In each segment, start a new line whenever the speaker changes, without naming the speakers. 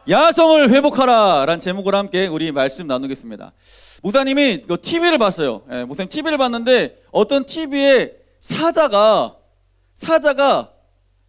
야성을 회복하라 라는 제목으로 함께 우리 말씀 나누겠습니다. 목사님이 TV를 봤어요. 목사님 TV를 봤는데 어떤 TV에 사자가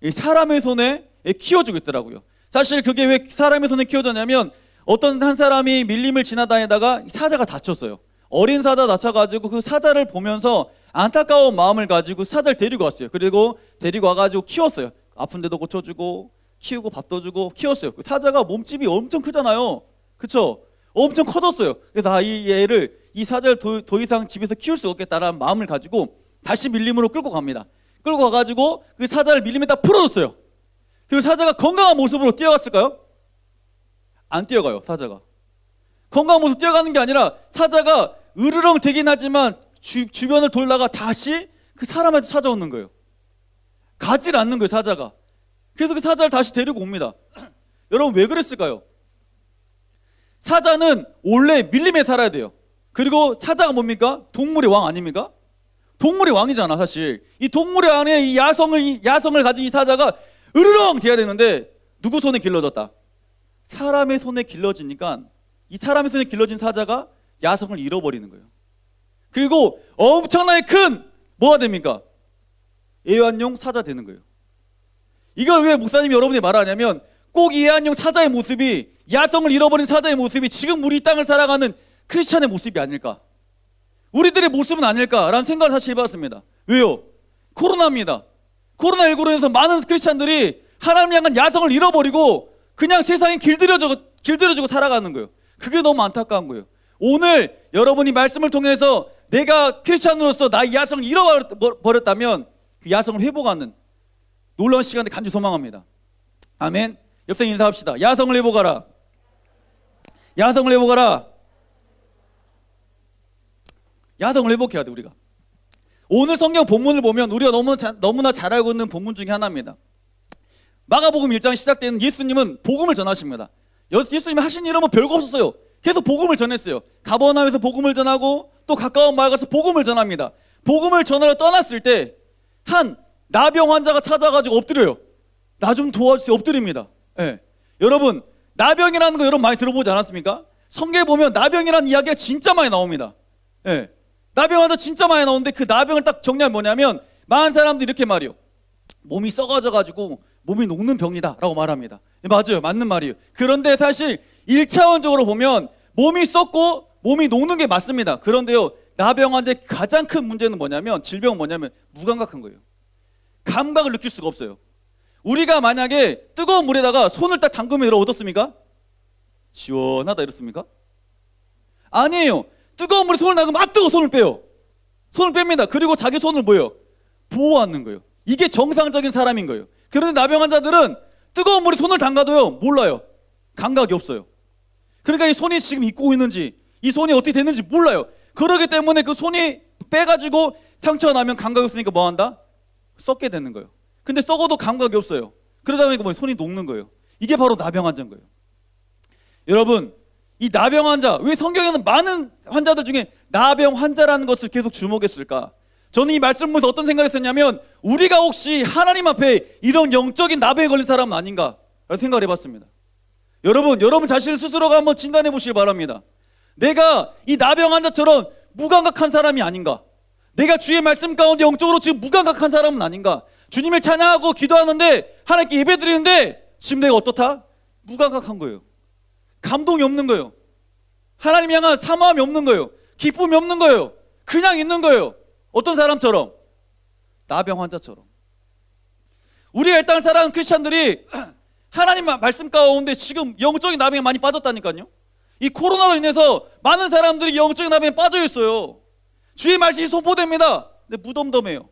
이 사람의 손에 키워주고 있더라고요. 사실 그게 왜 사람의 손에 키워졌냐면 어떤 한 사람이 밀림을 지나다니다가 사자가 다쳤어요. 어린 사자 다쳐가지고 그 사자를 보면서 안타까운 마음을 가지고 사자를 데리고 왔어요. 그리고 데리고 와가지고 키웠어요. 아픈 데도 고쳐주고 키우고 밥도 주고 키웠어요. 그 사자가 몸집이 엄청 크잖아요. 그쵸? 엄청 커졌어요. 그래서 이 사자를 더 이상 집에서 키울 수 없겠다라는 마음을 가지고 다시 밀림으로 끌고 갑니다. 끌고 가가지고 그 사자를 밀림에다 풀어줬어요. 그리고 사자가 건강한 모습으로 뛰어갔을까요? 안 뛰어가요. 사자가 건강한 모습 뛰어가는 게 아니라 사자가 으르렁 되긴 하지만 주변을 돌다가 다시 그 사람한테 찾아오는 거예요. 가질 않는 거예요. 사자가. 그래서 그 사자를 다시 데리고 옵니다. 여러분 왜 그랬을까요? 사자는 원래 밀림에 살아야 돼요. 그리고 사자가 뭡니까? 동물의 왕 아닙니까? 동물의 왕이잖아. 사실 이 동물의 왕의 이 야성을 가진 이 사자가 으르렁 돼야 되는데 누구 손에 길러졌다? 사람의 손에 길러지니까 이 사람의 손에 길러진 사자가 야성을 잃어버리는 거예요. 그리고 엄청나게 큰 뭐가 됩니까? 애완용 사자 되는 거예요. 이걸 왜 목사님이 여러분이 말하냐면 꼭 이 애완용 사자의 모습이 야성을 잃어버린 사자의 모습이 지금 우리 땅을 살아가는 크리스찬의 모습이 아닐까, 우리들의 모습은 아닐까라는 생각을 사실 해봤습니다. 왜요? 코로나입니다. 코로나19로 인해서 많은 크리스찬들이 하나님 향한 야성을 잃어버리고 그냥 세상에 길들여지고 살아가는 거예요. 그게 너무 안타까운 거예요. 오늘 여러분이 말씀을 통해서 내가 크리스찬으로서 나의 야성을 잃어버렸다면 그 야성을 회복하는 놀라운 시간을 간절히 소망합니다. 아멘. 옆에 인사합시다. 야성을 회복하라. 야성을 회복하라. 야성을 회복해야 돼. 우리가 오늘 성경 본문을 보면 우리가 너무나 잘 알고 있는 본문 중에 하나입니다. 마가복음 1장 시작되는 예수님은 복음을 전하십니다. 예수님이 하신 일은 뭐 별거 없었어요. 계속 복음을 전했어요. 가버나움에서 복음을 전하고 또 가까운 마을 가서 복음을 전합니다. 복음을 전하러 떠났을 때 한 나병 환자가 찾아가지고 엎드려요. 나 좀 도와주세요. 엎드립니다. 여러분 나병이라는 거 여러분 많이 들어보지 않았습니까? 성경에 보면 나병이라는 이야기가 진짜 많이 나옵니다. 나병 환자 진짜 많이 나오는데 그 나병을 딱 정리하면 뭐냐면 많은 사람들이 이렇게 말해요. 몸이 썩어져가지고 몸이 녹는 병이다 라고 말합니다. 맞아요. 맞는 말이에요. 그런데 사실 1차원적으로 보면 몸이 썩고 몸이 녹는 게 맞습니다. 그런데요, 나병 환자의 가장 큰 문제는 뭐냐면, 질병은 뭐냐면 무감각한 거예요. 감각을 느낄 수가 없어요. 우리가 만약에 뜨거운 물에다가 손을 딱 담그면 여러분 어떻습니까? 시원하다 이렇습니까? 아니에요. 뜨거운 물에 손을 담그면 뜨거워 손을 빼요. 손을 뺍니다. 그리고 자기 손을 뭐예요? 보호하는 거예요. 이게 정상적인 사람인 거예요. 그런데 나병 환자들은 뜨거운 물에 손을 담가도요 몰라요. 감각이 없어요. 그러니까 이 손이 지금 입고 있는지 이 손이 어떻게 됐는지 몰라요. 그러기 때문에 그 손이 빼가지고 상처가 나면 감각이 없으니까 뭐 한다? 썩게 되는 거예요. 근데 썩어도 감각이 없어요. 그러다 보니까 뭐 손이 녹는 거예요. 이게 바로 나병 환자인 거예요. 여러분 이 나병 환자, 왜 성경에는 많은 환자들 중에 나병 환자라는 것을 계속 주목했을까? 저는 이 말씀을 보면서 어떤 생각을 했었냐면 우리가 혹시 하나님 앞에 이런 영적인 나병에 걸린 사람은 아닌가 라는 생각을 해봤습니다. 여러분 자신 스스로가 한번 진단해 보시길 바랍니다. 내가 이 나병 환자처럼 무감각한 사람이 아닌가? 내가 주의 말씀 가운데 영적으로 지금 무감각한 사람은 아닌가? 주님을 찬양하고 기도하는데 하나님께 예배드리는데 지금 내가 어떻다? 무감각한 거예요. 감동이 없는 거예요. 하나님 향한 사모함이 없는 거예요. 기쁨이 없는 거예요. 그냥 있는 거예요. 어떤 사람처럼? 나병 환자처럼. 우리가 이 땅을 살아가는 크리스찬들이 하나님 말씀 가운데 지금 영적인 나병에 많이 빠졌다니까요. 이 코로나로 인해서 많은 사람들이 영적인 나병에 빠져 있어요. 주의 말씀이 선포됩니다. 근데 무덤덤해요.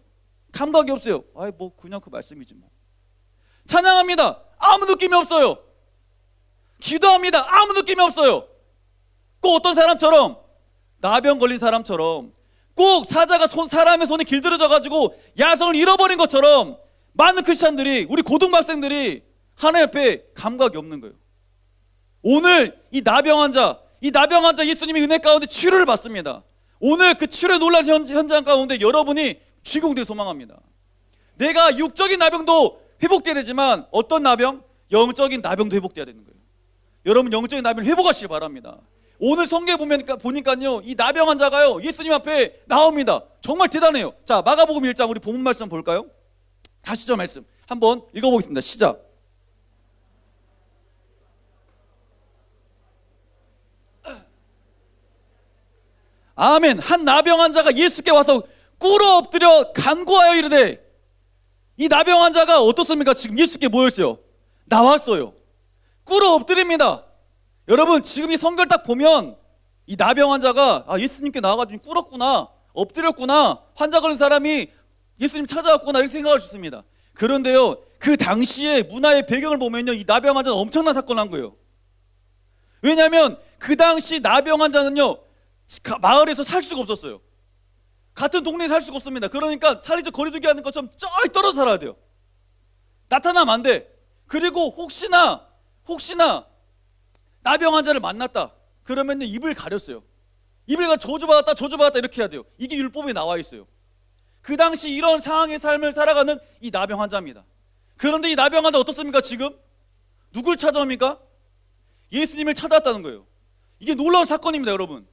감각이 없어요. 아이 뭐 그냥 그 말씀이지 뭐. 찬양합니다. 아무 느낌이 없어요. 기도합니다. 아무 느낌이 없어요. 꼭 어떤 사람처럼? 나병 걸린 사람처럼 꼭 사자가 사람의 손에 길들여져가지고 야성을 잃어버린 것처럼 많은 크리스찬들이, 우리 고등학생들이 하나님 앞에 감각이 없는 거예요. 오늘 이 나병 환자 예수님의 은혜 가운데 치료를 받습니다. 오늘 그 치료의 놀라운 현장 가운데 여러분이 주인공들 소망합니다. 내가 육적인 나병도 회복돼야 되지만 어떤 나병? 영적인 나병도 회복돼야 되는 거예요. 여러분 영적인 나병을 회복하시기 바랍니다. 오늘 성경에 보니까요, 이 나병 환자가요 예수님 앞에 나옵니다. 정말 대단해요. 자, 마가복음 1장 우리 본문 말씀 볼까요? 40절 말씀 한번 읽어보겠습니다. 시작. 아멘. 한 나병 환자가 예수께 와서 꿇어 엎드려 간구하여 이르되, 이 나병 환자가 어떻습니까? 지금 예수께 모였어요. 나왔어요. 꿇어 엎드립니다. 여러분, 지금 이 성경 딱 보면 이 나병 환자가 예수님께 나와가지고 꿇었구나, 엎드렸구나, 환자 걸린 사람이 예수님 찾아왔구나 이렇게 생각할 수 있습니다. 그런데요, 그 당시의 문화의 배경을 보면요, 이 나병 환자는 엄청난 사건을 한 거예요. 왜냐하면 그 당시 나병 환자는요, 마을에서 살 수가 없었어요. 같은 동네에 살 수가 없습니다. 그러니까 사회적 거리두기 하는 것처럼 저기 떨어져 살아야 돼요. 나타나면 안 돼. 그리고 혹시나 나병 환자를 만났다 그러면 입을 가렸어요. 입을 가려 저주받았다 이렇게 해야 돼요. 이게 율법에 나와 있어요. 그 당시 이런 상황의 삶을 살아가는 이 나병 환자입니다. 그런데 이 나병 환자 어떻습니까? 지금 누굴 찾아옵니까? 예수님을 찾아왔다는 거예요. 이게 놀라운 사건입니다, 여러분.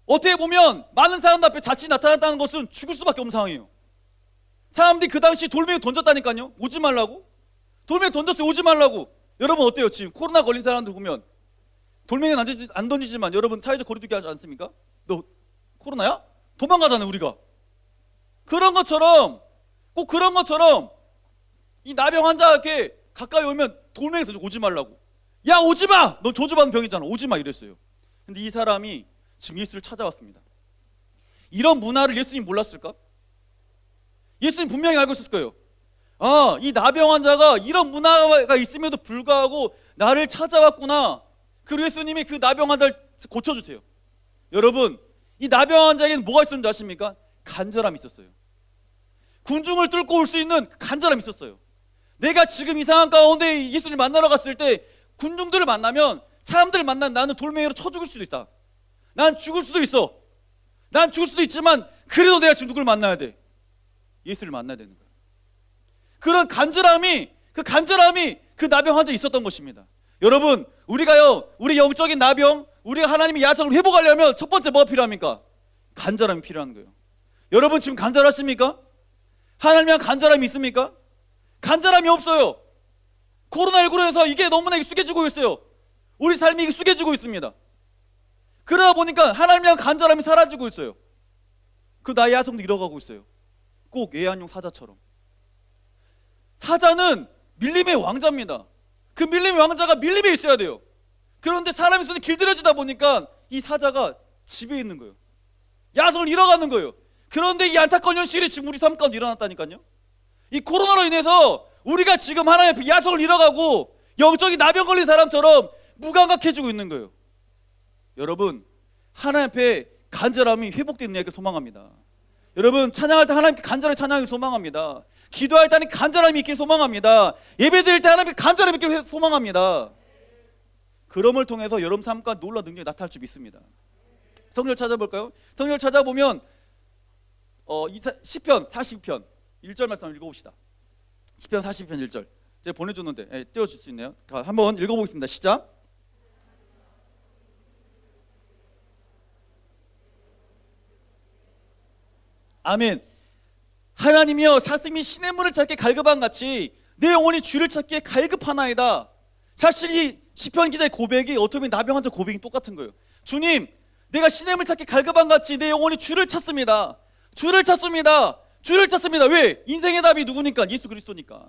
어떻게 보면 많은 사람들 앞에 자칫 나타났다는 것은 죽을 수밖에 없는 상황이에요. 사람들이 그 당시 돌멩이 던졌다니까요. 오지 말라고. 돌멩이 던졌어요. 오지 말라고. 여러분 어때요? 지금 코로나 걸린 사람들 보면 돌멩이는 안 던지지만 여러분 사회적 거리두기 하지 않습니까? 너 코로나야? 도망가잖아요, 우리가. 그런 것처럼 꼭 그런 것처럼 이 나병 환자에게 가까이 오면 돌멩이 던지고 오지 말라고. 야, 오지 마! 너 저주받은 병이잖아. 오지 마 이랬어요. 근데 이 사람이 지금 예수를 찾아왔습니다. 이런 문화를 예수님 몰랐을까? 예수님 분명히 알고 있었을 거예요. 이 나병 환자가 이런 문화가 있음에도 불구하고 나를 찾아왔구나. 그리고 예수님이 그 나병 환자를 고쳐주세요. 여러분, 이 나병 환자에게는 뭐가 있었는지 아십니까? 간절함이 있었어요. 군중을 뚫고 올 수 있는 간절함이 있었어요. 내가 지금 이 상황 가운데 예수님 만나러 갔을 때 군중들을 만나면, 사람들을 만나면 나는 돌멩이로 쳐 죽을 수도 있다. 난 죽을 수도 있어. 난 죽을 수도 있지만 그래도 내가 지금 누구를 만나야 돼? 예수를 만나야 되는 거예요. 그런 간절함이 그 나병 환자에 있었던 것입니다. 여러분, 우리가요, 우리 영적인 나병, 우리가 하나님의 야성을 회복하려면 첫 번째 뭐가 필요합니까? 간절함이 필요한 거예요. 여러분 지금 간절하십니까? 하나님의 간절함이 있습니까? 간절함이 없어요. 코로나19로 해서 이게 너무나 익숙해지고 있어요. 우리 삶이 익숙해지고 있습니다. 그러다 보니까 하나님의 간절함이 사라지고 있어요. 그 나의 야성도 잃어가고 있어요. 꼭 예한용 사자처럼. 사자는 밀림의 왕자입니다. 그 밀림의 왕자가 밀림에 있어야 돼요. 그런데 사람의 손이 길들여지다 보니까 이 사자가 집에 있는 거예요. 야성을 잃어가는 거예요. 그런데 이 안타까운 현실이 지금 우리 삶 가운데 일어났다니까요. 이 코로나로 인해서 우리가 지금 하나님 앞에 야성을 잃어가고 영적인 나병 걸린 사람처럼 무감각해지고 있는 거예요. 여러분, 하나님 앞에 간절함이 회복되는 이야기를 소망합니다. 여러분, 찬양할 때 하나님께 간절하게 찬양하기 소망합니다. 기도할 때 하나님께 간절함이 있게 소망합니다. 예배 드릴 때 하나님께 간절함이 있게 소망합니다. 그럼을 통해서 여러분 삶 가운데 놀라운 능력이 나타날 줄 믿습니다. 성경을 찾아볼까요? 성경을 찾아보면 시편 42편 1절 말씀 한번 읽어봅시다. 시편 42편 1절 제가 보내줬는데 띄워줄 수 있네요. 한번 읽어보겠습니다. 시작. 아멘. 하나님이여, 사슴이 시냇물을 찾기에 갈급한같이 내 영혼이 주를 찾기에 갈급하나이다. 사실 이 시편 기자의 고백이 어떻게 보면 나병 환자 고백이 똑같은 거예요. 주님, 내가 시냇물 찾기에 갈급한같이 내 영혼이 주를 찾습니다. 주를 찾습니다. 주를 찾습니다. 왜? 인생의 답이 누구니까? 예수 그리스도니까.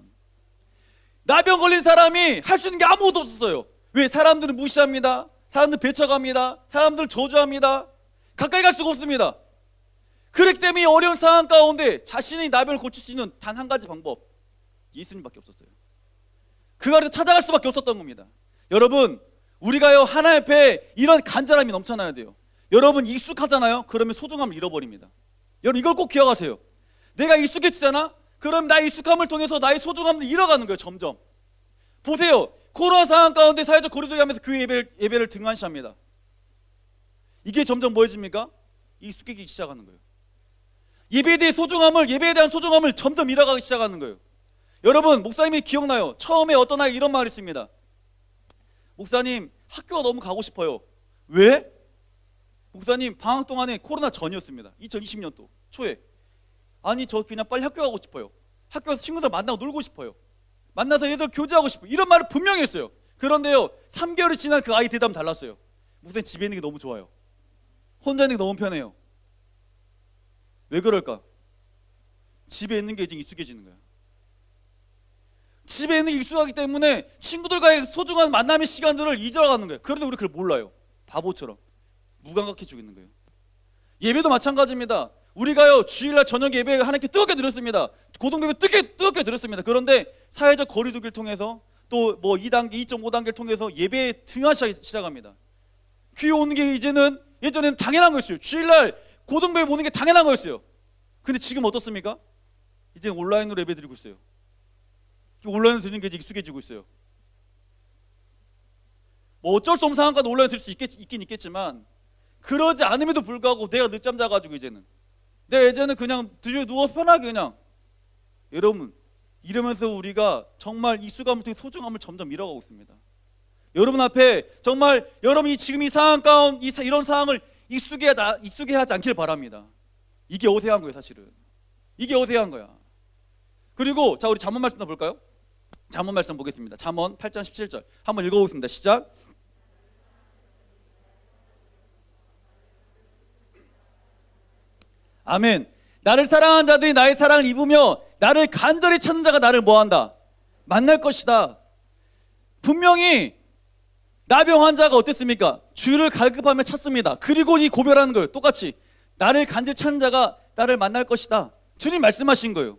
나병 걸린 사람이 할 수 있는 게 아무것도 없었어요. 왜? 사람들은 무시합니다. 사람들 배척합니다. 사람들 저주합니다. 가까이 갈 수가 없습니다. 그렇기 때문에 어려운 상황 가운데 자신의 나병을 고칠 수 있는 단 한 가지 방법, 예수님밖에 없었어요. 그 자리에서 찾아갈 수밖에 없었던 겁니다. 여러분, 우리가요 하나님 앞에 이런 간절함이 넘쳐나야 돼요. 여러분 익숙하잖아요. 그러면 소중함을 잃어버립니다. 여러분 이걸 꼭 기억하세요. 내가 익숙해지잖아. 그럼 나의 익숙함을 통해서 나의 소중함을 잃어가는 거예요. 점점. 보세요. 코로나 상황 가운데 사회적 거리두기 하면서 교회 예배를 등한시합니다. 이게 점점 뭐해집니까? 익숙해지기 시작하는 거예요. 예배에 대한 소중함을 점점 잃어가기 시작하는 거예요. 여러분, 목사님이 기억나요? 처음에 어떤 아이가 이런 말을 했습니다. 목사님 학교가 너무 가고 싶어요. 왜? 목사님 방학 동안에 코로나 전이었습니다. 2020년도 초에. 아니 저 그냥 빨리 학교 가고 싶어요. 학교에서 친구들 만나고 놀고 싶어요. 만나서 얘들 교제하고 싶어요. 이런 말을 분명히 했어요. 그런데요 3개월이 지난 그 아이 대답은 달랐어요. 목사님 집에 있는 게 너무 좋아요. 혼자 있는 게 너무 편해요. 왜 그럴까? 집에 있는 게 이제 익숙해지는 거야. 집에 있는 게 익숙하기 때문에 친구들과의 소중한 만남의 시간들을 잊어가는 거예요. 그런데 우리 그걸 몰라요. 바보처럼 무감각해지고 있는 거예요. 예배도 마찬가지입니다. 우리가요 주일날 저녁 예배 하나님께 뜨겁게 드렸습니다. 고등배배 뜨겁게 드렸습니다. 그런데 사회적 거리두기를 통해서 또 뭐 2단계, 2.5단계를 통해서 예배에 등하시기 시작합니다. 귀에 오는 게 이제는 예전에는 당연한 거였어요. 주일날 고등배배 보는 게 당연한 거였어요. 근데 지금 어떻습니까? 이제 온라인으로 예배 드리고 있어요. 온라인으로 드리는 게 이제 익숙해지고 있어요. 뭐 어쩔 수 없는 상황까지 온라인 드릴 수 있긴 있겠지만 그러지 않음에도 불구하고 내가 늦잠 자가지고 이제는 내가 예전에는 그냥 뒤에 누워서 편하게 그냥 여러분 이러면서 우리가 정말 익숙함을 통해 소중함을 점점 잃어가고 있습니다. 여러분 앞에 정말 여러분이 지금 이 상황 가운데 이런 상황을 익숙해 하지 않길 바랍니다. 이게 어색한 거예요 사실은. 이게 어색한 거야. 그리고 자 우리 잠언 말씀 볼까요? 잠언 말씀 보겠습니다. 잠언 8장 17절 한번 읽어보겠습니다. 시작. 아멘. 나를 사랑하는 자들이 나의 사랑을 입으며 나를 간절히 찾는 자가 나를 뭐한다? 만날 것이다. 분명히 나병 환자가 어땠습니까? 주를 갈급하며 찾습니다. 그리고 이 고백하는 거예요. 똑같이 나를 간절히 찾는 자가 나를 만날 것이다. 주님 말씀하신 거예요.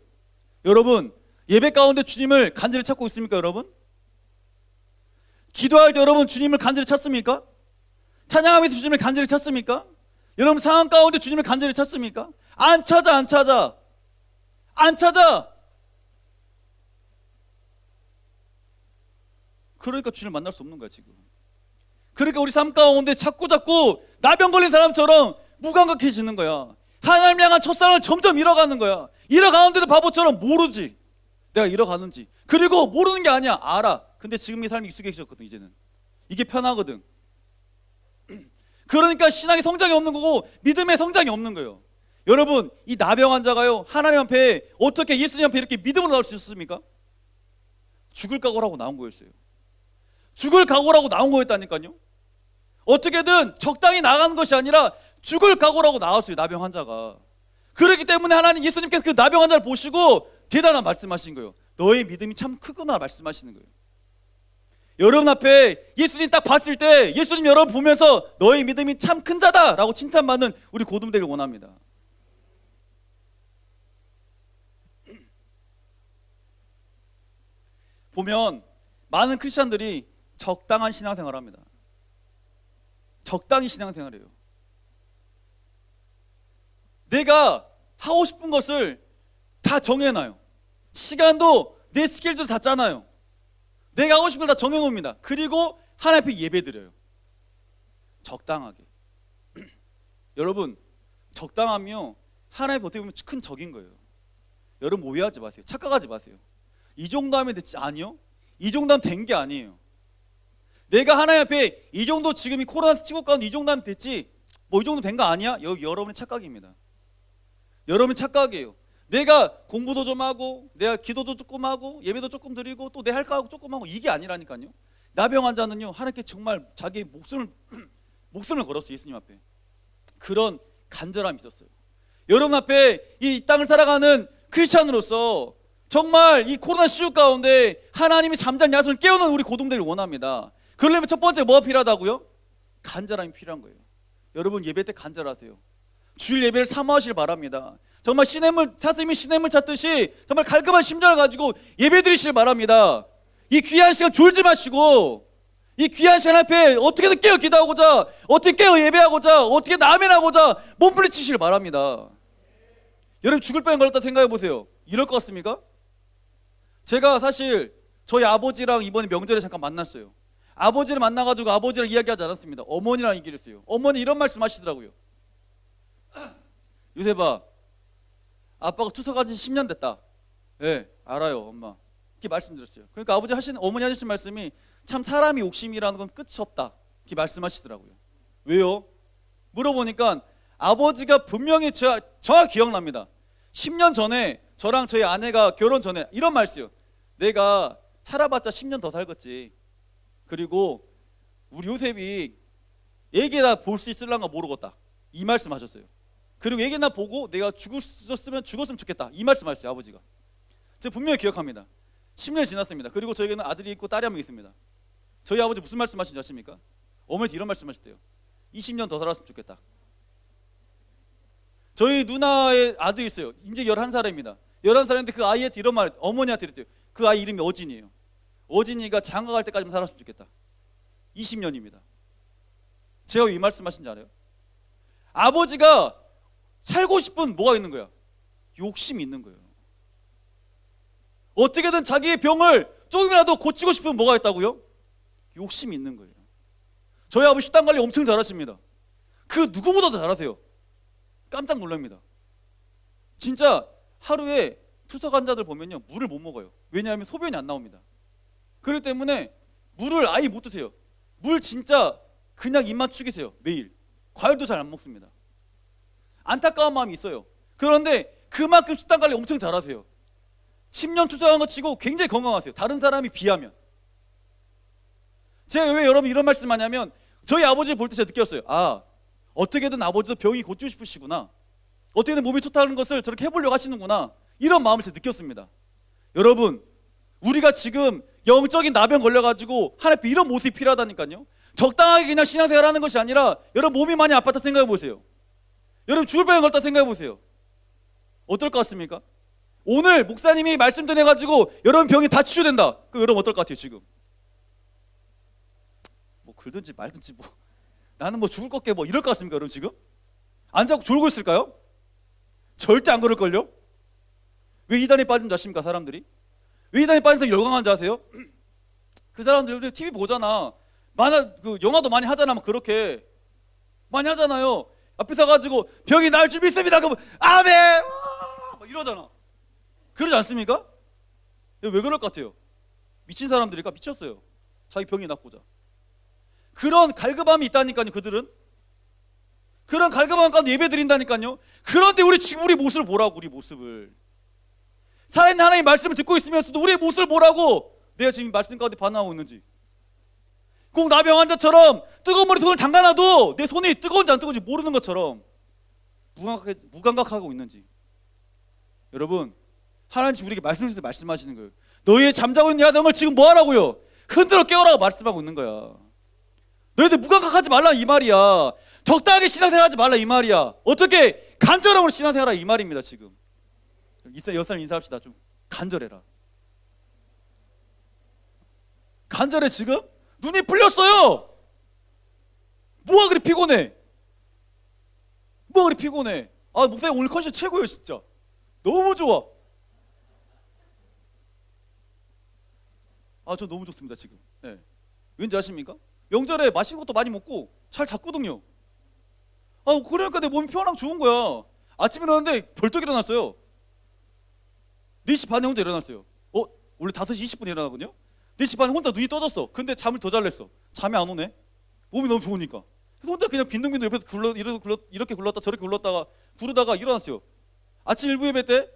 여러분 예배 가운데 주님을 간절히 찾고 있습니까 여러분? 기도할 때 여러분 주님을 간절히 찾습니까? 찬양하면서 주님을 간절히 찾습니까? 여러분 상황 가운데 주님을 간절히 찾습니까? 안 찾아. 그러니까 주님을 만날 수 없는 거야 지금. 그러니까 우리 삶 가운데 자꾸 나병 걸린 사람처럼 무감각해지는 거야. 하나님 향한 첫사랑을 점점 잃어가는 거야. 잃어가는데도 바보처럼 모르지 내가 잃어가는지. 그리고 모르는 게 아니야 알아. 근데 지금 이 삶이 익숙해졌거든. 이제는 이게 편하거든. 그러니까 신앙의 성장이 없는 거고 믿음의 성장이 없는 거예요. 여러분 이 나병 환자가요 하나님 앞에 어떻게 예수님 앞에 이렇게 믿음으로 나올 수 있었습니까? 죽을 각오라고 나온 거였어요. 죽을 각오라고 나온 거였다니까요. 어떻게든 적당히 나가는 것이 아니라 죽을 각오라고 나왔어요 나병 환자가. 그렇기 때문에 하나님 예수님께서 그 나병 환자를 보시고 대단한 말씀하신 거예요. 너의 믿음이 참 크구나 말씀하시는 거예요. 여러분 앞에 예수님 딱 봤을 때 예수님 여러분 보면서 너의 믿음이 참 큰 자다 라고 칭찬받는 우리 고등 되길 원합니다. 보면 많은 크리스찬들이 적당한 신앙생활을 합니다. 적당히 신앙생활해요. 내가 하고 싶은 것을 다 정해놔요. 시간도 내 스케줄도 다 짜놔요. 내가 하고 싶은 걸 다 정해놓습니다. 그리고 하나님 앞에 예배드려요. 적당하게. 여러분 적당하며 하나님 어떻게 보면 큰 적인 거예요. 여러분 오해하지 마세요. 착각하지 마세요. 이 정도 하면 됐지? 아니요. 이 정도 하면 된 게 아니에요. 내가 하나님 앞에 이 정도 지금 이 코로나 치고 가운데 이 정도 하면 됐지 뭐 이 정도 된 거 아니야? 여러분의 착각입니다. 여러분의 착각이에요. 내가 공부도 좀 하고 내가 기도도 조금 하고 예배도 조금 드리고 또 내 할 거 하고 조금 하고 이게 아니라니까요. 나병 환자는요 하나님께 정말 자기 목숨을 걸었어요. 예수님 앞에. 그런 간절함이 있었어요. 여러분 앞에 이 땅을 살아가는 크리스찬으로서 정말 이 코로나 시국 가운데 하나님이 잠잔 야손을 깨우는 우리 고동들을 원합니다. 그러려면 첫 번째 뭐가 필요하다고요? 간절함이 필요한 거예요. 여러분 예배 때 간절하세요. 주일 예배를 사모하시길 바랍니다. 정말 사슴이 시냇물 찾듯이 정말 갈급한 심정을 가지고 예배 드리시길 바랍니다. 이 귀한 시간 졸지 마시고 이 귀한 시간 앞에 어떻게든 깨어 기도하고자 어떻게 깨어 예배하고자 어떻게 아멘하고자 몸부림치시길 바랍니다. 여러분 죽을 뻔 걸렸다 생각해 보세요. 이럴 것 같습니까? 제가 사실 저희 아버지랑 이번에 명절에 잠깐 만났어요. 아버지를 만나가지고 아버지랑 이야기하지 않았습니다. 어머니랑 얘기를 했어요. 어머니 이런 말씀 하시더라고요. 요새 봐 아빠가 투석한 지 10년 됐다. 예, 알아요 엄마. 이렇게 말씀드렸어요. 그러니까 어머니 하신 말씀이 참 사람이 욕심이라는 건 끝이 없다 이렇게 말씀하시더라고요. 왜요? 물어보니까 아버지가 분명히 정확히 기억납니다. 10년 전에 저랑 저희 아내가 결혼 전에 이런 말씀이요. 내가 살아봤자 10년 더 살겠지. 그리고 우리 요셉이 애기나 볼 수 있을란가 모르겠다. 이 말씀하셨어요. 그리고 애기나 보고 내가 죽었으면 좋겠다. 이 말씀하셨어요. 아버지가. 제가 분명히 기억합니다. 10년이 지났습니다. 그리고 저에게는 아들이 있고 딸이 한 명 있습니다. 저희 아버지 무슨 말씀하시는지 아십니까? 어머니한테 이런 말씀하셨대요. 20년 더 살았으면 좋겠다. 저희 누나의 아들이 있어요. 이제 11살입니다. 11살인데 그 아이한테 이런 말 어머니한테 이랬대요. 그 아이 이름이 어진이에요. 어진이가 장가 갈 때까지만 살았으면 좋겠다. 20년입니다. 제가 왜 이 말씀하신지 알아요? 아버지가 살고 싶은 뭐가 있는 거야? 욕심이 있는 거예요. 어떻게든 자기의 병을 조금이라도 고치고 싶은 뭐가 있다고요? 욕심이 있는 거예요. 저희 아버지 식단 관리 엄청 잘하십니다. 그 누구보다도 잘하세요. 깜짝 놀랍니다. 진짜 하루에 투석 환자들 보면요 물을 못 먹어요. 왜냐하면 소변이 안 나옵니다. 그렇기 때문에 물을 아예 못 드세요. 물 진짜 그냥 입만 축이세요. 매일. 과일도 잘 안 먹습니다. 안타까운 마음이 있어요. 그런데 그만큼 식단 관리 엄청 잘하세요. 10년 투석한 거 치고 굉장히 건강하세요. 다른 사람이 비하면. 제가 왜 여러분 이런 말씀 하냐면 저희 아버지를 볼 때 제가 느꼈어요. 아, 어떻게든 아버지도 병이 고치고 싶으시구나. 어떻게든 몸이 좋다는 것을 저렇게 해보려고 하시는구나. 이런 마음을 제가 느꼈습니다. 여러분, 우리가 지금 영적인 나병 걸려가지고 하나님 앞에 이런 모습이 필요하다니까요. 적당하게 그냥 신앙생활 하는 것이 아니라 여러분 몸이 많이 아팠다 생각해 보세요. 여러분 죽을 병에 걸렸다 생각해 보세요. 어떨 것 같습니까? 오늘 목사님이 말씀 전해가지고 여러분 병이 다 치유된다. 그럼 여러분 어떨 것 같아요 지금? 뭐 굴든지 말든지 뭐 나는 뭐 죽을 것게 뭐 이럴 것 같습니까 여러분 지금? 안 자고 졸고 있을까요? 절대 안 그럴걸요? 왜 이단에 빠진 줄 아십니까 사람들이? 왜 이단에 빠진 사람이 열광한 줄 아세요? 그 사람들이 TV 보잖아. 그 영화도 많이 하잖아. 막 그렇게 많이 하잖아요. 앞에 서가지고 병이 날 줄 믿습니다. 그러면 아멘 막 이러잖아. 그러지 않습니까? 왜 그럴 것 같아요? 미친 사람들이니까 미쳤어요. 자기 병이 낫고자. 그런 갈급함이 있다니까요. 그들은 그런 갈급함 가운데 예배 드린다니까요. 그런데 지금 우리 모습을 보라고. 우리 모습을 살아있는 하나님의 말씀을 듣고 있으면서도 우리의 모습을 보라고. 내가 지금 말씀 가운데 반응하고 있는지. 꼭 나병 환자처럼 뜨거운 물에 손을 담가놔도 내 손이 뜨거운지 안 뜨거운지 모르는 것처럼 무감각하고 있는지. 여러분, 하나님 지금 우리에게 말씀하시는 거예요. 너희의 잠자고 있는 야성을 지금 뭐 하라고요? 흔들어 깨우라고 말씀하고 있는 거야. 너희들 무감각하지 말라 이 말이야. 적당하게 신앙생활하지 말라 이 말이야. 어떻게 간절함으로 신앙생활하라 이 말입니다. 지금 여사님 인사합시다. 좀 간절해라. 간절해 지금? 눈이 풀렸어요. 뭐가 그리 피곤해? 뭐가 그리 피곤해? 아, 목사님 오늘 컨디션 최고예요 진짜. 너무 좋아. 아, 저 너무 좋습니다 지금. 네. 왠지 아십니까? 명절에 맛있는 것도 많이 먹고 잘 잤거든요. 아, 그러니까 내 몸이 편하고 좋은 거야. 아침에 일어났는데 벌떡 일어났어요. 4시 반에 혼자 일어났어요. 원래 5시 20분에 일어나거든요. 4시 반에 혼자 눈이 떠졌어. 근데 잠을 더 잘랬어. 잠이 안 오네. 몸이 너무 좋으니까. 그래서 혼자 그냥 빈둥빈둥 옆에서 이렇게 굴렀다 저렇게 굴렀다가 부르다가 일어났어요. 아침 일부 예배 때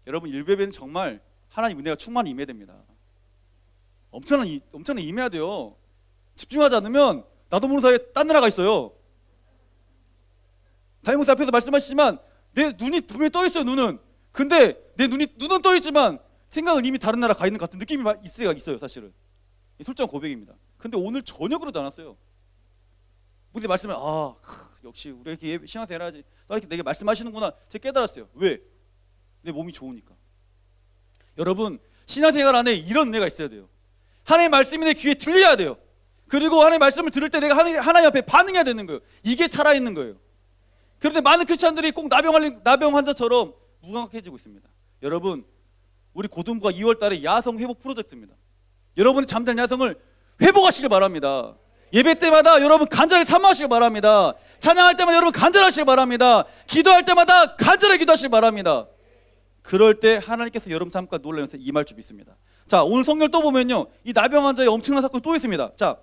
여러분 일부 예배는 정말 하나님 은혜가 충만히 임해야 됩니다. 엄청나게 임해야 돼요. 집중하지 않으면 나도 모르는 사이에 딴 나라가 있어요. 담임목사 앞에서 말씀하시지만 내 눈이 분명히 떠 있어요. 눈은. 근데 내 눈은 떠 있지만 생각은 이미 다른 나라 가 있는 것 같은 느낌이 있어요. 사실은. 솔직한 고백입니다. 근데 오늘 전혀 그러지 않았어요. 무슨 말씀을 역시 우리 이렇게 신앙생활 해야지. 이렇게 내게 말씀하시는구나. 제가 깨달았어요. 왜? 내 몸이 좋으니까. 여러분, 신앙생활 안에 이런 은혜가 있어야 돼요. 하나님의 말씀이 내 귀에 들려야 돼요. 그리고 하나님의 말씀을 들을 때 내가 하나님 앞에 반응해야 되는 거예요. 이게 살아있는 거예요. 그런데 많은 크리스찬들이 꼭 나병 환자처럼 무감각해지고 있습니다. 여러분, 우리 고등부가 2월 달에 야성 회복 프로젝트입니다. 여러분의 잠든 야성을 회복하시길 바랍니다. 예배 때마다 여러분 간절하게 사모하시길 바랍니다. 찬양할 때마다 여러분 간절하시길 바랍니다. 기도할 때마다 간절하게 기도하시길 바랍니다. 그럴 때 하나님께서 여러분 삶과 놀라면서 임할 줄 믿습니다. 자, 오늘 성경 또 보면요, 이 나병 환자의 엄청난 사건이 또 있습니다. 자,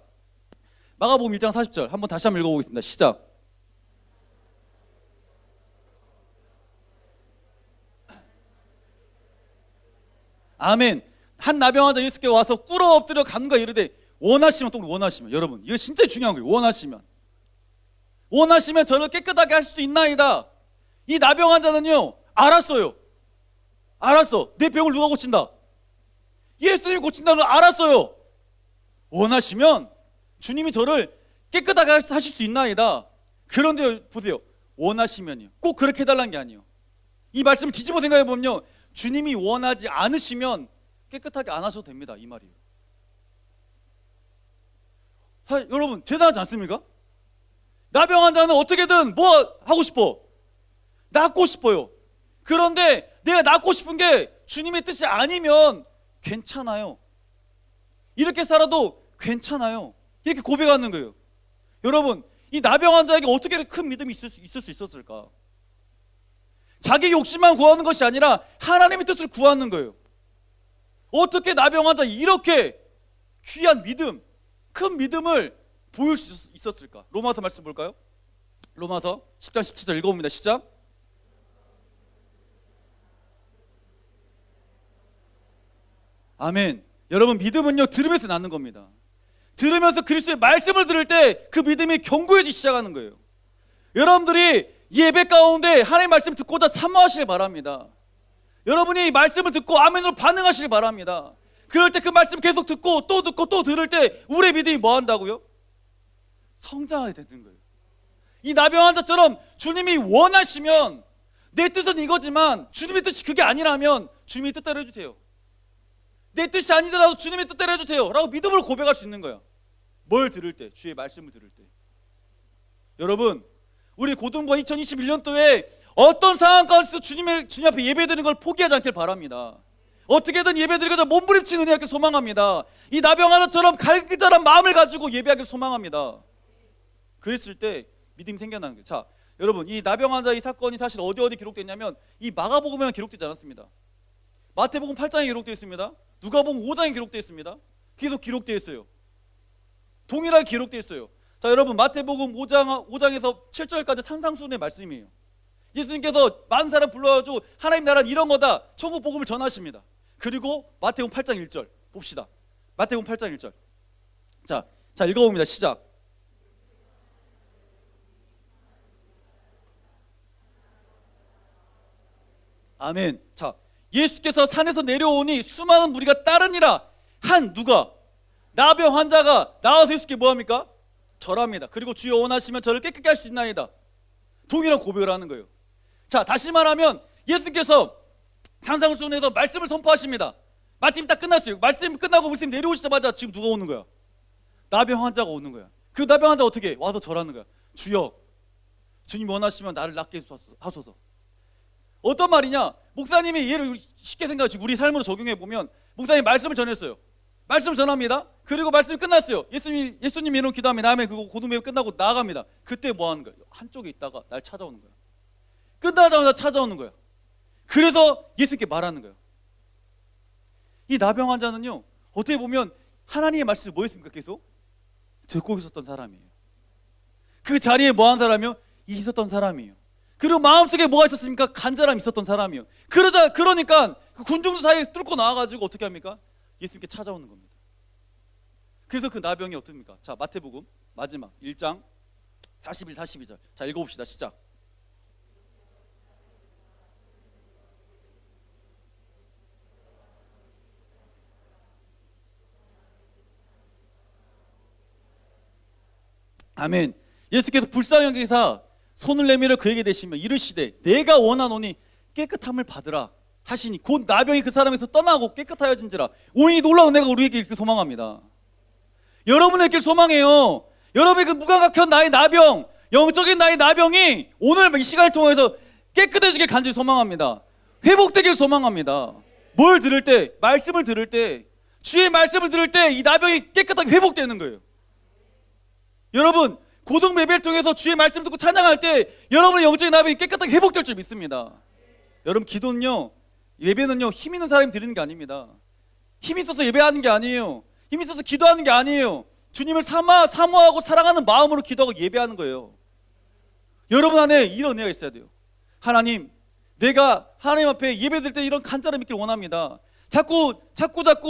마가복음 1장 40절 한번 다시 한번 읽어보겠습니다. 시작. 아멘. 한 나병 환자 예수께 와서 꿇어 엎드려 간과 이르되 원하시면, 또 원하시면, 여러분 이거 진짜 중요한 거예요. 원하시면 저를 깨끗하게 하실 수 있나이다. 이 나병 환자는요, 알았어. 내 병을 누가 고친다? 예수님이 고친다는 걸 알았어요. 원하시면 주님이 저를 깨끗하게 하실 수 있나이다. 그런데 보세요, 원하시면요, 꼭 그렇게 해달라는 게 아니에요. 이 말씀을 뒤집어 생각해 보면요, 주님이 원하지 않으시면 깨끗하게 안 하셔도 됩니다, 이 말이에요. 여러분 대단하지 않습니까? 나병 환자는 어떻게든 뭐 하고 싶어? 낫고 싶어요. 그런데 내가 낫고 싶은 게 주님의 뜻이 아니면 괜찮아요. 이렇게 살아도 괜찮아요. 이렇게 고백하는 거예요. 여러분, 이 나병 환자에게 어떻게 큰 믿음이 있을 수 있었을까? 자기 욕심만 구하는 것이 아니라 하나님의 뜻을 구하는 거예요. 어떻게 나병 환자 이렇게 귀한 믿음, 큰 믿음을 보일 수 있었을까? 로마서 말씀 볼까요? 로마서 10장 17절 읽어봅니다. 시작. 아멘. 여러분, 믿음은요, 들으면서 낳는 겁니다. 들으면서 그리스도의 말씀을 들을 때 그 믿음이 견고해지기 시작하는 거예요. 여러분들이 예배 가운데 하나님의 말씀 듣고자 사모하시길 바랍니다. 여러분이 이 말씀을 듣고 아멘으로 반응하시길 바랍니다. 그럴 때 그 말씀 계속 듣고 또 들을 때 우리의 믿음이 뭐 한다고요? 성장하게 되는 거예요. 이 나병 환자처럼 주님이 원하시면, 내 뜻은 이거지만 주님의 뜻이 그게 아니라면 주님의 뜻대로 해주세요. 내 뜻이 아니더라도 주님의 뜻대로 해주세요 라고 믿음으로 고백할 수 있는 거야. 뭘 들을 때? 주의 말씀을 들을 때. 여러분, 우리 고등부가 2021년도에 어떤 상황 가운데서 주님 앞에 예배드리는 걸 포기하지 않길 바랍니다. 어떻게든 예배드리고자 몸부림치는 은혜하길 소망합니다. 이 나병 환자처럼 갈기자란 마음을 가지고 예배하길 소망합니다. 그랬을 때 믿음이 생겨나는 거예요. 자, 여러분, 이 나병 환자 이 사건이 사실 어디 기록됐냐면 이 마가복음에만 기록되지 않았습니다. 마태복음 8장에 기록되어 있습니다. 누가복음 5장에 기록되어 있습니다. 계속 기록되어 있어요. 동일하게 기록되어 있어요. 자, 여러분, 마태복음 5장에서 7절까지 산상수훈의 말씀이에요. 예수님께서 많은 사람 불러가지고 하나님 나라는 이런 거다, 천국 복음을 전하십니다. 그리고 마태복음 8장 1절 봅시다. 마태복음 8장 1절. 자 읽어봅니다. 시작. 아멘. 자, 예수께서 산에서 내려오니 수많은 무리가 따르니라 한 누가? 나병 환자가 나와서 예수께 뭐합니까? 절합니다. 그리고 주여 원하시면 저를 깨끗게 할 수 있나이다. 동일한 고백을 하는 거예요. 자, 다시 말하면 예수께서 산상수훈에서 말씀을 선포하십니다. 말씀이 딱 끝났어요. 말씀이 끝나고 말씀 내려오시자마자 지금 누가 오는 거야? 나병 환자가 오는 거야. 그 나병 환자 어떻게 해? 와서 절하는 거야. 주여, 주님 원하시면 나를 낫게 하소서. 어떤 말이냐? 목사님이 예를 쉽게 생각하시고 우리 삶으로 적용해 보면, 목사님이 말씀을 전했어요. 말씀을 전합니다. 그리고 말씀이 끝났어요. 예수님 이름 기도하면 다음에 그리고 고등배우 끝나고 나갑니다. 그때 뭐 하는 거야? 한쪽에 있다가 날 찾아오는 거야. 끝나자마자 찾아오는 거야. 그래서 예수께 말하는 거야. 이 나병 환자는요, 어떻게 보면 하나님의 말씀이 뭐였습니까? 계속 듣고 있었던 사람이에요. 그 자리에 뭐 한 사람이요? 있었던 사람이에요. 그리고 마음속에 뭐가 있었습니까? 간절함이 있었던 사람이에요. 그러니까 그 군중들 사이에 뚫고 나와가지고 어떻게 합니까? 예수님께 찾아오는 겁니다. 그래서 그 나병이 어떻습니까? 자, 마태복음 마지막 1장 41, 42절. 자, 읽어봅시다. 시작. 아멘. 예수께서 불쌍히 여기사 손을 내밀어 그에게 대시며 이르시되 내가 원하노니 깨끗함을 받으라 하시니 곧 나병이 그 사람에서 떠나고 깨끗하여진지라. 오니 놀라운 내가 우리에게 이렇게 소망합니다. 여러분에게 소망해요. 여러분의 그 무감각한 나의 나병, 영적인 나의 나병이 오늘 이 시간을 통해서 깨끗해지길 간절히 소망합니다. 회복되길 소망합니다. 뭘 들을 때? 말씀을 들을 때, 주의 말씀을 들을 때 이 나병이 깨끗하게 회복되는 거예요. 여러분, 고등 예배를 통해서 주의 말씀 듣고 찬양할 때 여러분의 영적인 나병이 깨끗하게 회복될 줄 믿습니다. 여러분, 기도는요, 예배는요, 힘 있는 사람이 드리는 게 아닙니다. 힘이 있어서 예배하는 게 아니에요. 힘이 있어서 기도하는 게 아니에요. 주님을 사모하고 사랑하는 마음으로 기도하고 예배하는 거예요. 여러분 안에 이런 은혜가 있어야 돼요. 하나님, 내가 하나님 앞에 예배드릴 때 이런 간절함이 있기를 원합니다. 자꾸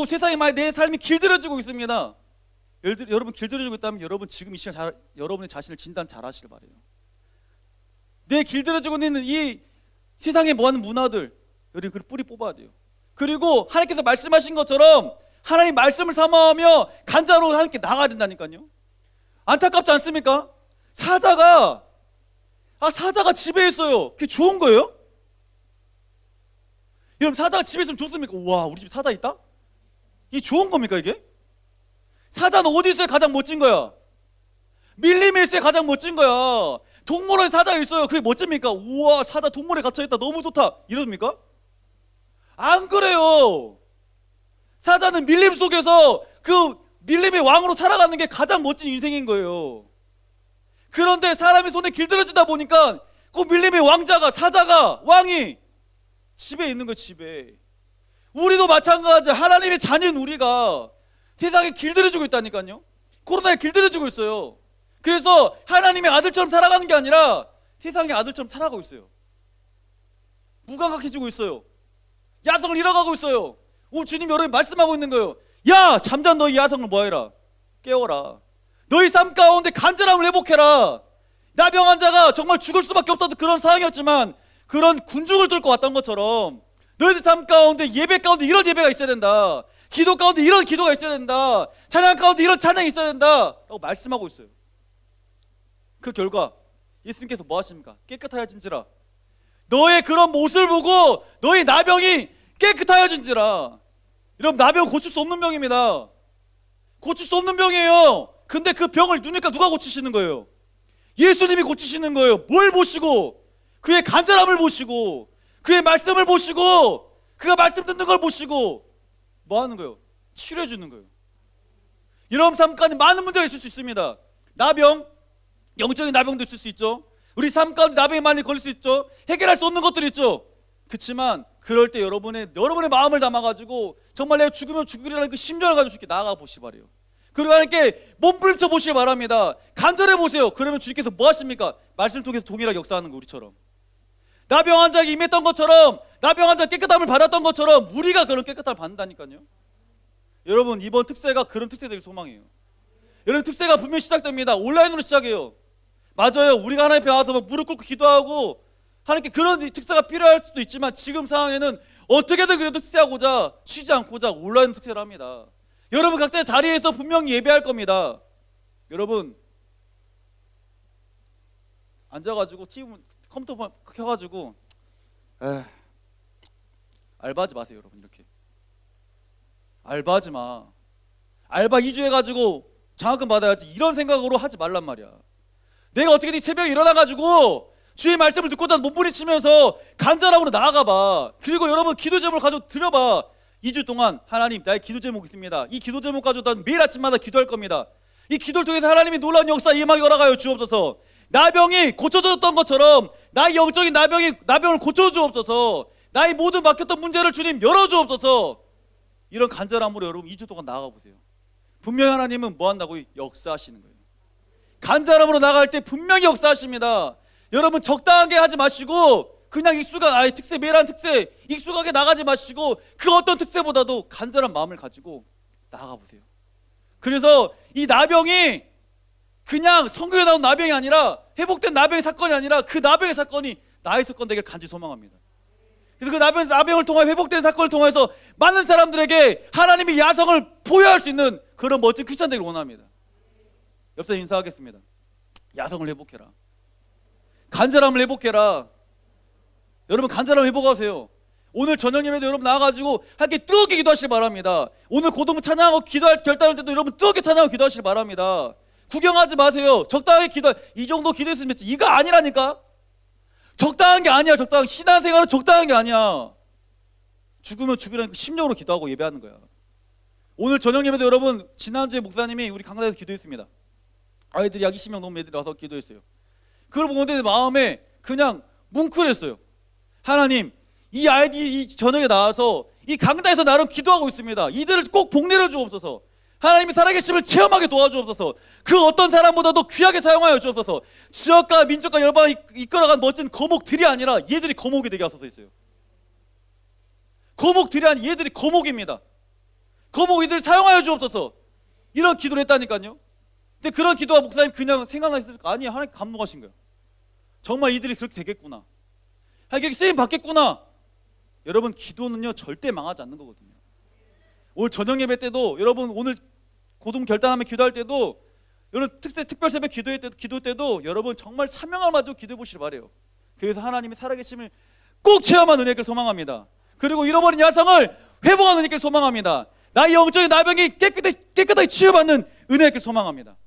세상에 많이 내 삶이 길들여지고 있습니다. 여러분 길들여지고 있다면 여러분 지금 이 시간 여러분의 자신을 진단 잘 하시길 바래요. 내 길들여지고 있는 이 세상에 많은 문화들, 여러분 그 뿌리 뽑아야 돼요. 그리고 하나님께서 말씀하신 것처럼 하나님 말씀을 사모하며 간절로 하나님께 나가야 된다니까요. 안타깝지 않습니까? 사자가 집에 있어요. 그게 좋은 거예요? 여러분 사자가 집에 있으면 좋습니까? 우와, 우리 집에 사자 있다? 이게 좋은 겁니까 이게? 사자는 어디 있어야 가장 멋진 거야? 밀림에 있어야 가장 멋진 거야. 동물원에 사자가 있어요. 그게 멋집니까? 우와, 사자 동물에 갇혀있다, 너무 좋다, 이럽니까? 안 그래요. 사자는 밀림 속에서 그 밀림의 왕으로 살아가는 게 가장 멋진 인생인 거예요. 그런데 사람의 손에 길들여지다 보니까 그 밀림의 왕자가, 사자가, 왕이 집에 있는 거예요. 집에. 우리도 마찬가지. 하나님의 자녀인 우리가 세상에 길들여지고 있다니까요. 코로나에 길들여지고 있어요. 그래서 하나님의 아들처럼 살아가는 게 아니라 세상의 아들처럼 살아가고 있어요. 무감각해지고 있어요. 야성을 잃어가고 있어요. 오늘 주님 여러분이 말씀하고 있는 거예요. 야, 잠잔 너희 야성을 뭐해라? 깨워라. 너희 삶 가운데 간절함을 회복해라. 나병 환자가 정말 죽을 수밖에 없었던 그런 상황이었지만 그런 군중을 뚫고 왔던 것처럼 너희들 삶 가운데, 예배 가운데 이런 예배가 있어야 된다. 기도 가운데 이런 기도가 있어야 된다. 찬양 가운데 이런 찬양이 있어야 된다 라고 말씀하고 있어요. 그 결과 예수님께서 뭐 하십니까? 깨끗하여진지라. 너의 그런 모습을 보고 너의 나병이 깨끗하여진지라. 여러분, 나병은 고칠 수 없는 병입니다. 고칠 수 없는 병이에요. 근데 그 병을 누니까 누가 고치시는 거예요? 예수님이 고치시는 거예요. 뭘 보시고? 그의 간절함을 보시고, 그의 말씀을 보시고, 그가 말씀 듣는 걸 보시고 뭐 하는 거예요? 치료해 주는 거예요. 여러분 삶 가운데 많은 문제가 있을 수 있습니다. 나병, 영적인 나병도 있을 수 있죠. 우리 삶 가운데 나병에 많이 걸릴 수 있죠. 해결할 수 없는 것들이 있죠. 그렇지만 그럴 때 여러분의 마음을 담아가지고 정말 내가 죽으면 죽으리라는 그 심정을 가지고 주님께 나아가 보시기 바래요. 그리고 하나님께 몸부림쳐 보시기 바랍니다. 간절해 보세요. 그러면 주님께서 뭐 하십니까? 말씀 통해서 동일하게 역사하는 거 우리처럼. 나병 환자에게 임했던 것처럼, 나병 환자 깨끗함을 받았던 것처럼 우리가 그런 깨끗함을 받는다니까요. 여러분, 이번 특세가 그런 특세 되길 소망해요. 여러분, 특세가 분명히 시작됩니다. 온라인으로 시작해요. 맞아요. 우리가 하나님 앞에 와서 무릎 꿇고 기도하고 하나님께 그런 특세가 필요할 수도 있지만 지금 상황에는 어떻게든 그래도 특세하고자 쉬지 않고자 온라인 특세를 합니다. 여러분 각자의 자리에서 분명히 예배할 겁니다. 여러분 앉아가지고 컴퓨터 켜가지고 알바하지 마세요. 여러분, 이렇게 알바하지 마. 알바 2주 해가지고 장학금 받아야지, 이런 생각으로 하지 말란 말이야. 내가 어떻게든 새벽에 일어나가지고 주의 말씀을 듣고자 몸부림치면서 간절함으로 나아가봐. 그리고 여러분 기도 제목을 가지고 드려봐. 2주 동안 하나님, 나의 기도 제목이 있습니다. 이 기도 제목 가지고 난 매일 아침마다 기도할 겁니다. 이 기도를 통해서 하나님이 놀라운 역사 임하게 허락하여 주옵소서. 나병이 고쳐졌던 것처럼 나의 영적인 나병을 고쳐주옵소서. 나의 모든 막혔던 문제를 주님 열어주옵소서. 이런 간절함으로 여러분 2주 동안 나아가보세요. 분명히 하나님은 뭐 한다고? 역사하시는 거예요. 간절함으로 나갈 때 분명히 역사하십니다. 여러분 적당하게 하지 마시고 그냥 익숙한 특세, 매일한 특세 익숙하게 나가지 마시고 그 어떤 특세보다도 간절한 마음을 가지고 나가보세요. 그래서 이 나병이 그냥 성경에 나온 나병이 아니라, 회복된 나병의 사건이 아니라 그 나병의 사건이 나의 사건 되길 간절히 소망합니다. 그래서 그 나병을 통해 회복된 사건을 통해서 많은 사람들에게 하나님의 야성을 보여할 수 있는 그런 멋진 크리스찬 되길 원합니다. 옆에서 인사하겠습니다. 야성을 회복해라. 간절함을 회복해라. 여러분 간절함 회복하세요. 오늘 저녁 예배도 여러분 나와가지고 함께 뜨겁게 기도하시길 바랍니다. 오늘 고등부 찬양하고 기도할 결단할 때도 여러분 뜨겁게 찬양하고 기도하시길 바랍니다. 구경하지 마세요. 적당하게 이 정도 기도했으면 됐지. 이거 아니라니까. 적당한 게 아니야. 신앙생활은 적당한 게 아니야. 죽으면 죽으라니까 심령으로 기도하고 예배하는 거야. 오늘 저녁 예배도 여러분 지난주에 목사님이 우리 강단에서 기도했습니다. 아이들이 약 20명 넘는 애들이 와서 기도했어요. 그걸 보고 내 마음에 그냥 뭉클했어요. 하나님, 이 아이들이 이 저녁에 나와서 이 강단에서 나름 기도하고 있습니다. 이들을 꼭 복내려 주옵소서. 하나님이 살아계심을 체험하게 도와주옵소서. 그 어떤 사람보다도 귀하게 사용하여 주옵소서. 지역과 민족과 열방을 이끌어간 멋진 거목들이 아니라 얘들이 거목이 되게 하소서 있어요. 거목들이 아니 얘들이 거목입니다. 거목 이들을 사용하여 주옵소서. 이런 기도를 했다니까요. 근데 그런 기도가 목사님 그냥 생각나셨을까? 아니, 하나님 감동하신 거예요. 정말 이들이 그렇게 되겠구나. 하나님 쓰임 받겠구나. 여러분, 기도는요 절대 망하지 않는 거거든요. 오늘 저녁 예배 때도, 여러분 오늘 고등 결단하며 기도할 때도, 여러분 특별 새벽 기도 때도 여러분 정말 사명을 가지고 기도해 보시길 바래요. 그래서 하나님의 살아계심을 꼭 체험한 은혜를 소망합니다. 그리고 잃어버린 야성을 회복하는 은혜를 소망합니다. 나의 영적인 나병이 깨끗하게 치유받는 은혜를 소망합니다.